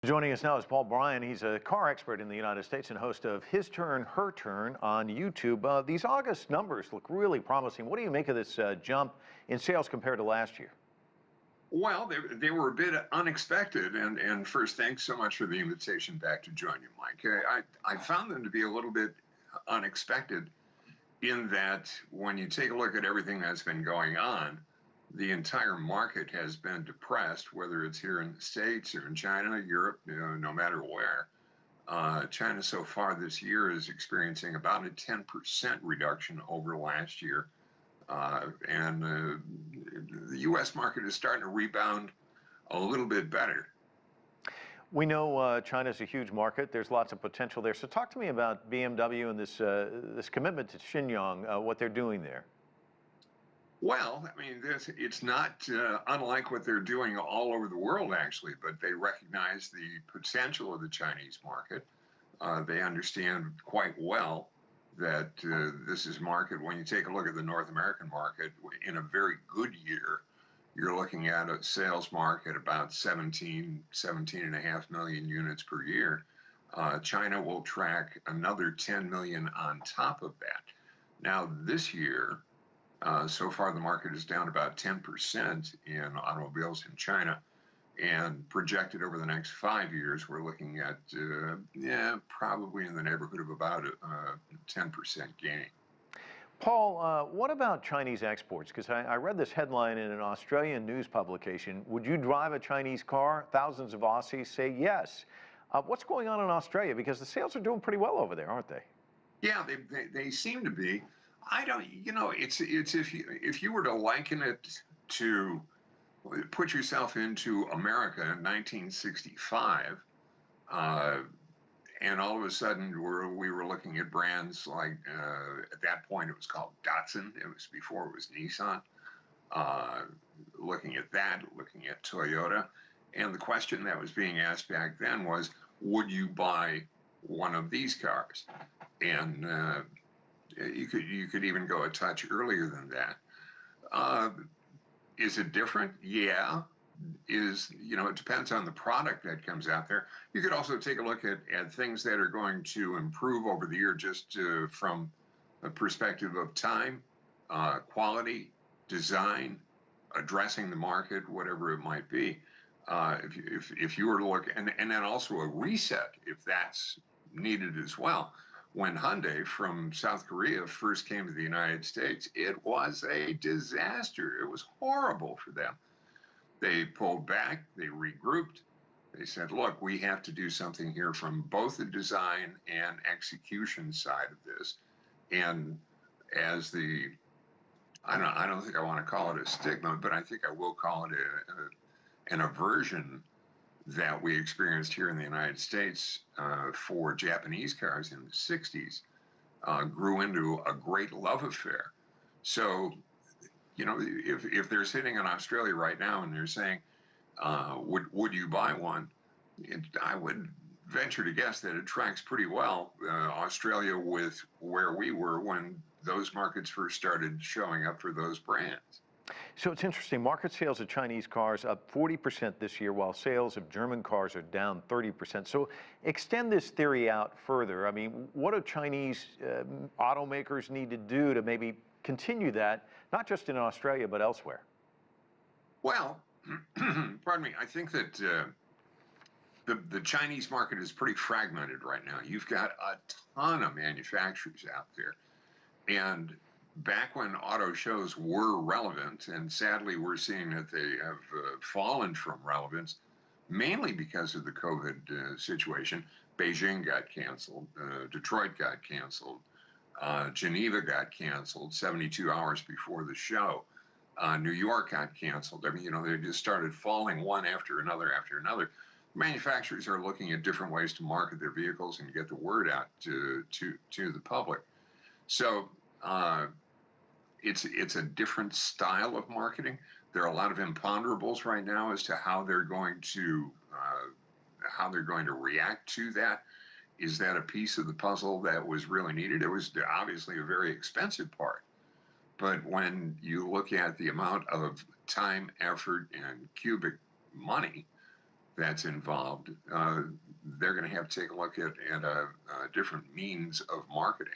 Joining us now is Paul Bryan. He's a car expert in the United States and host of His Turn, Her Turn on YouTube. These August numbers look really promising. What do you make of this jump in sales compared to last year? Well, they were a bit unexpected, and first, thanks so much for the invitation back to join you, Mike. I found them to be a little bit unexpected in that when you take a look at everything that's been going on, the entire market has been depressed, whether it's here in the States or in China, Europe, no matter where. China so far this year is experiencing about a 10% reduction over last year. And the U.S. market is starting to rebound a little bit better. We know China's a huge market. There's lots of potential there. So talk to me about BMW and this commitment to Xinjiang, what they're doing there. Well, I mean, it's not unlike what they're doing all over the world, actually, but they recognize the potential of the Chinese market. They understand quite well that this is market. When you take a look at the North American market, in a very good year, you're looking at a sales market about 17.5 million units per year. China will track another 10 million on top of that. Now, this year, so far the market is down about 10% in automobiles in China, and projected over the next 5 years, we're looking at probably in the neighborhood of about a 10% gain. Paul, what about Chinese exports? Because I read this headline in an Australian news publication. Would you drive a Chinese car? Thousands of Aussies say yes. What's going on in Australia? Because the sales are doing pretty well over there, aren't they? Yeah, they seem to be. I don't, it's if you were to liken it to, put yourself into America in 1965, and all of a sudden we were looking at brands like, at that point it was called Datsun, it was before it was Nissan, looking at that, looking at Toyota, and the question that was being asked back then was, would you buy one of these cars? And you could even go a touch earlier than that. Is it different? Yeah. It depends on the product that comes out there. You could also take a look at things that are going to improve over the year, just from a perspective of time, quality, design, addressing the market, whatever it might be. If you were to look, and then also a reset, if that's needed as well. When Hyundai from South Korea first came to the United States, it was a disaster. It was horrible for them. They pulled back, they regrouped. They said, look, we have to do something here from both the design and execution side of this. And as I don't think I want to call it a stigma, but I think I will call it an aversion that we experienced here in the United States for Japanese cars in the 60s grew into a great love affair. So, if they're sitting in Australia right now and they're saying, would you buy one? I would venture to guess that it tracks pretty well Australia with where we were when those markets first started showing up for those brands. So it's interesting, market sales of Chinese cars up 40% this year, while sales of German cars are down 30%. So extend this theory out further. I mean, what do Chinese automakers need to do to maybe continue that, not just in Australia, but elsewhere? Well, pardon me, I think that the Chinese market is pretty fragmented right now. You've got a ton of manufacturers out there. And back when auto shows were relevant, and sadly we're seeing that they have fallen from relevance, mainly because of the COVID situation. Beijing got canceled, Detroit got canceled, Geneva got canceled 72 hours before the show, New York got canceled. I mean, they just started falling one after another after another. Manufacturers are looking at different ways to market their vehicles and get the word out to the public. So it's a different style of marketing. There are a lot of imponderables right now as to how they're going to react to that. Is that a piece of the puzzle that was really needed? It was obviously a very expensive part. But when you look at the amount of time, effort, and cubic money that's involved, they're going to have to take a look at a different means of marketing.